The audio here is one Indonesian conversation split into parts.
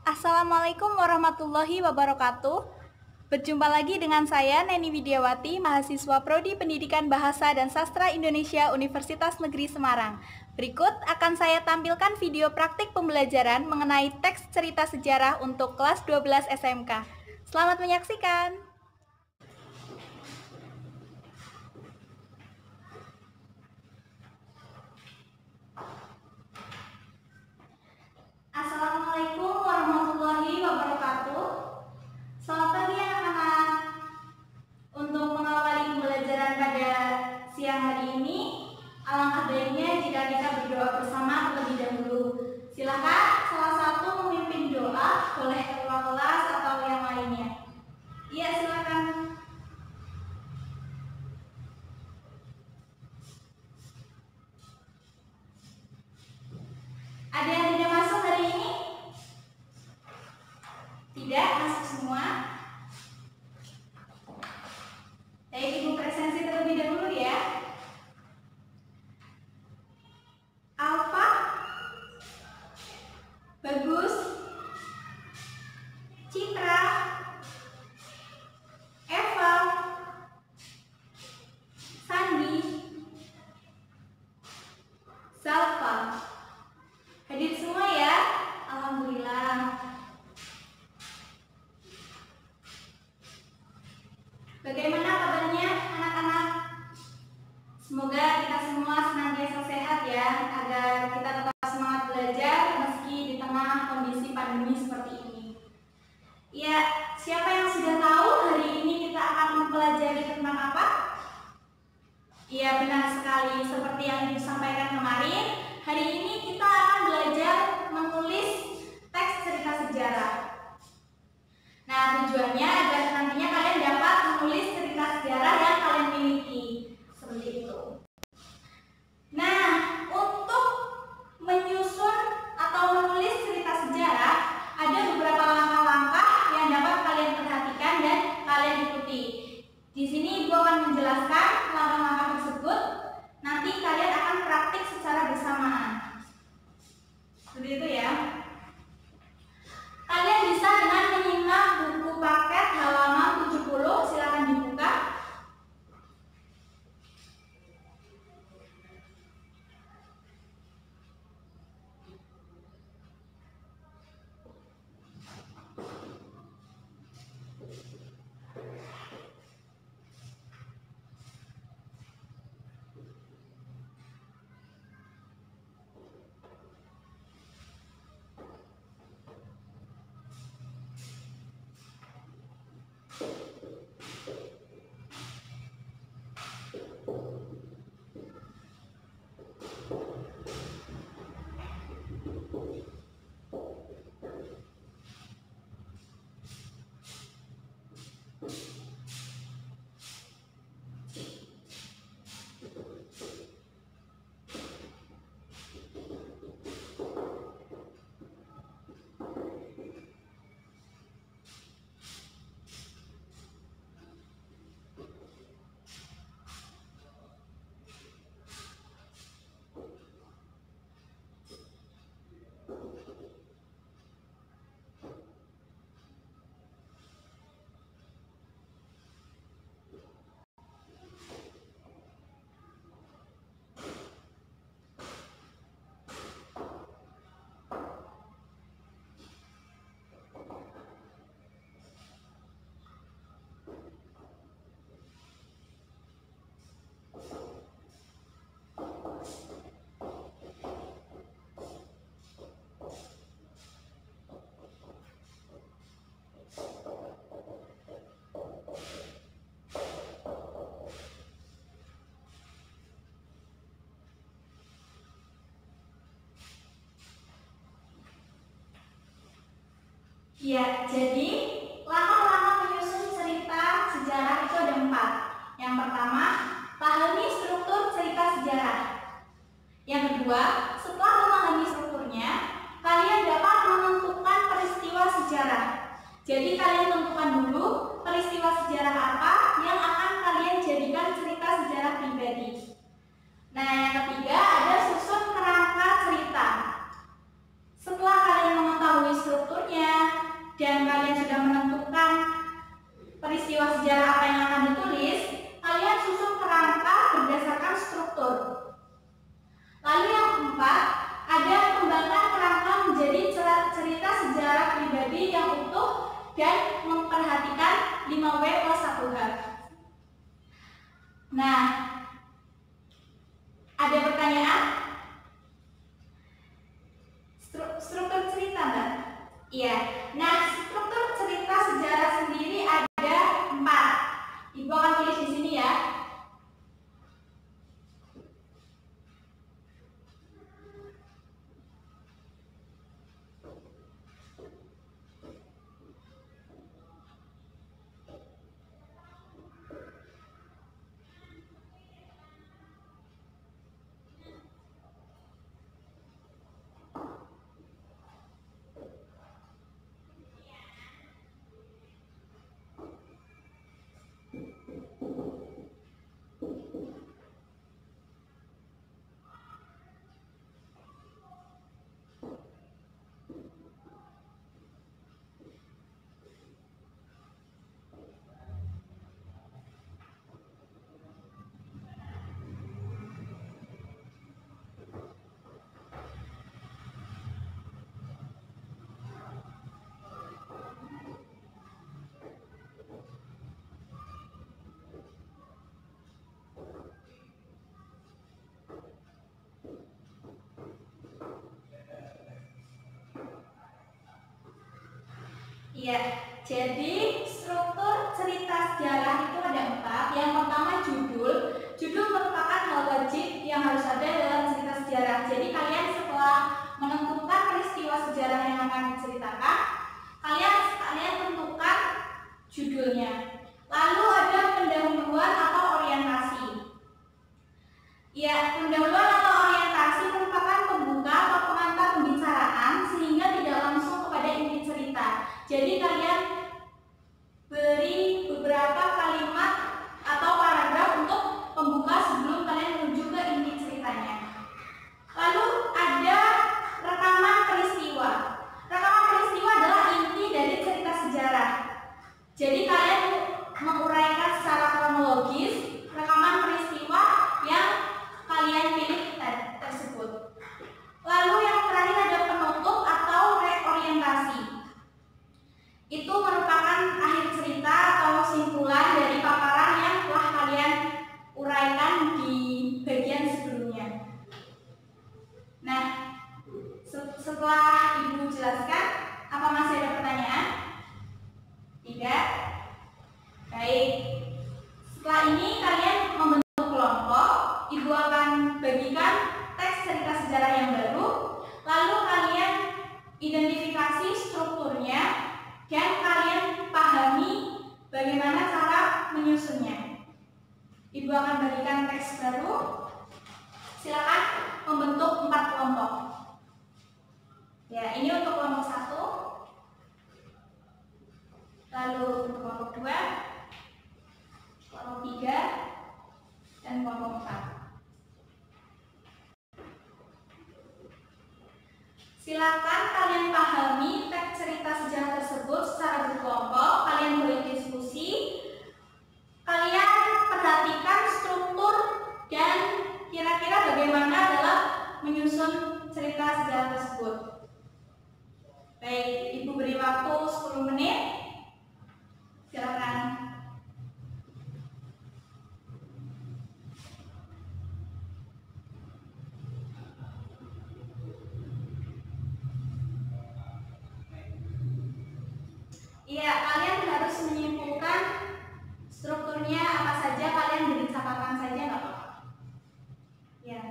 Assalamualaikum warahmatullahi wabarakatuh. Berjumpa lagi dengan saya, Neni Widiawati, mahasiswa Prodi Pendidikan Bahasa dan Sastra Indonesia Universitas Negeri Semarang. Berikut akan saya tampilkan video praktik pembelajaran mengenai teks cerita sejarah untuk kelas 12 SMK. Selamat menyaksikan. Assalamualaikum warahmatullahi wabarakatuh. Selamat pagi anak-anak. Untuk mengawali pembelajaran pada siang hari ini, alangkah baiknya jika kita berdoa bersama terlebih dahulu. Silakan salah satu memimpin doa, boleh ketua kelas atau yang lainnya. Iya, silakan. Ada yang tidak masuk hari ini? Tidak, masuk semua. Baik, Ibu presensi terlebih dahulu ya. Alfa, Bagus, Citra, Eva, Sandi, Salva. Hadir semua ya? Alhamdulillah. Bagaimana kabarnya anak-anak? Semoga kita semua senantiasa sehat ya, agar kita tetap semangat belajar meski di tengah kondisi pandemi seperti ini. Ya, siapa yang sudah tahu hari ini kita akan mempelajari tentang apa? Iya, benar sekali. Seperti yang disampaikan kemarin, hari ini kita akan belajar menulis teks cerita sejarah. Nah, tujuannya agar nantinya kalian dapat menulis cerita sejarah yang kalian miliki. Seperti itu. Nah, untuk menyusun atau menulis cerita sejarah, ada beberapa langkah-langkah yang dapat kalian perhatikan dan kalian ikuti. Di sini Ibu akan menjelaskan langkah-langkah tersebut. Nanti kalian akan praktik secara bersamaan. Seperti itu ya. Kalian bisa dengan menyimak buku paket halaman 70, silakan dibuka. Ya, jadi langkah-langkah menyusun cerita sejarah itu ada 4. Yang pertama, pahami struktur cerita sejarah. Yang kedua, setelah memahami strukturnya, kalian dapat menentukan peristiwa sejarah. Jadi kalian tentukan dulu peristiwa sejarah apa yang akan kalian jadikan cerita sejarah pribadi. Nah, yang ketiga ada susun kerangka cerita. Setelah kalian mengetahui strukturnya, dan kalian sudah menentukan peristiwa sejarah apa yang akan ditulis, kalian susun kerangka berdasarkan struktur. Lalu yang keempat, ada kembangkan kerangka menjadi cerita sejarah pribadi yang utuh dan memperhatikan 5W plus 1H. Nah, ada pertanyaan? Struktur cerita, Mbak? Iya. Nah, struktur cerita sejarah sendiri ada 4. Ibu akan tulis di sini ya. Iya, jadi struktur cerita sejarah itu ada 4. Yang pertama judul. Judul merupakan hal wajib yang harus ada dalam cerita sejarah. Jadi kalian setelah menentukan peristiwa sejarah yang akan diceritakan, kalian tentukan judulnya. Lalu ada pendahuluan atau orientasi. Ya, pendahuluan atau orientasi merupakan pembuka atau pengantar pembicaraan sehingga tidak langsung kepada inti cerita. Jadi kalian beri beberapa kalimat atau paragraf untuk pembuka sebelum kalian menuju ke inti ceritanya. Lalu ada rekaman peristiwa. Rekaman peristiwa adalah inti dari cerita sejarah. Jadi kalian menguraikan secara kronologis rekaman peristiwa yang kalian pilih tersebut. Lalu yang terakhir ada penutup atau reorientasi. Itu merupakan akhir cerita atau simpulan dari paparan yang telah kalian uraikan di bagian sebelumnya. Nah, setelah Ibu jelaskan, apa masih ada pertanyaan? Tidak? Baik. Setelah ini kalian membentuk kelompok. Ibu akan bagikan teks cerita sejarah yang baru. Lalu kalian identifikasi strukturnya dan kalian pahami bagaimana cara menyusunnya. Ibu akan bagikan teks baru. Silakan membentuk 4 kelompok. Ya, ini untuk kelompok 1. Lalu untuk kelompok 2, kelompok 3, dan kelompok 4. Silakan kalian pahami teks cerita sejarah tersebut secara berkelompok. Kalian boleh diskusi. Kalian perhatikan struktur dan kira-kira bagaimana dalam menyusun cerita sejarah tersebut. Baik, Ibu beri waktu 10 menit. Silakan. Iya, kalian harus menyimpulkan strukturnya apa saja. Kalian beri catatan saja, nggak apa-apa. Ya.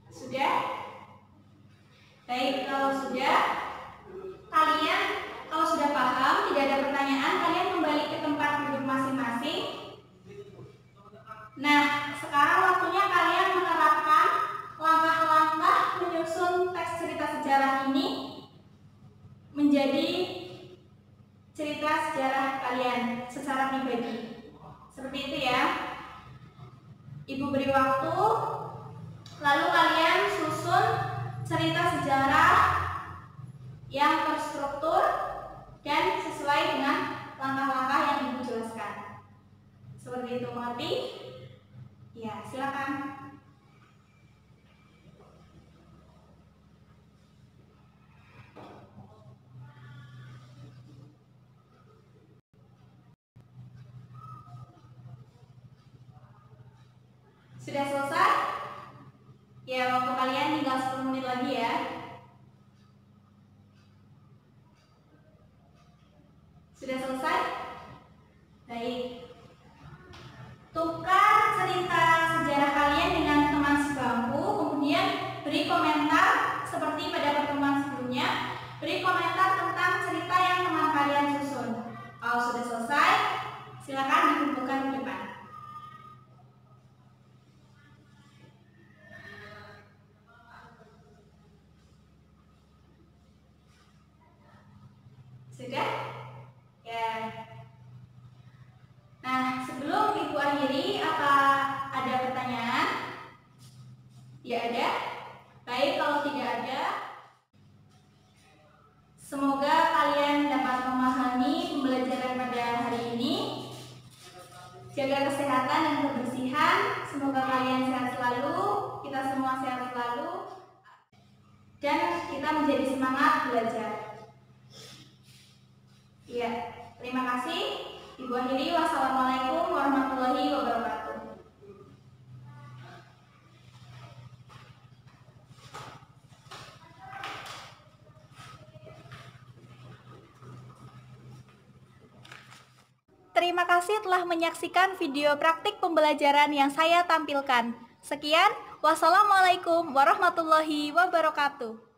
Sudah? Baik, kalau sudah, kalian kalau sudah paham, tidak ada pertanyaan, kalian kembali ke tempat duduk masing-masing. Nah, sekarang waktunya kalian menerapkan langkah-langkah menyusun teks cerita sejarah ini menjadi cerita sejarah kalian secara pribadi. Seperti itu ya. Ibu beri waktu, lalu kalian susun cerita sejarah yang terstruktur dan sesuai dengan langkah-langkah yang Ibu jelaskan. Seperti itu, mengerti? Ya, silakan. Sudah selesai? Ya, waktu kalian tinggal 10 menit lagi ya. Sudah selesai? Baik. Tukar cerita sejarah kalian dengan teman sebangku, kemudian beri komentar seperti pada pertemuan sebelumnya. Beri komentar tentang cerita yang teman kalian susun. Kalau sudah selesai, silakan dikumpulkan di depan. Sudah? Ya. Nah, sebelum Ibu akhiri, apa ada pertanyaan? Ya ada? Baik, kalau tidak ada, semoga kalian dapat memahami pembelajaran pada hari ini. Jaga kesehatan dan kebersihan. Semoga kalian sehat selalu, kita semua sehat selalu, dan kita menjadi semangat belajar. Ya, terima kasih. Ibu akhiri, wassalamualaikum warahmatullahi wabarakatuh. Terima kasih telah menyaksikan video praktik pembelajaran yang saya tampilkan. Sekian, wassalamualaikum warahmatullahi wabarakatuh.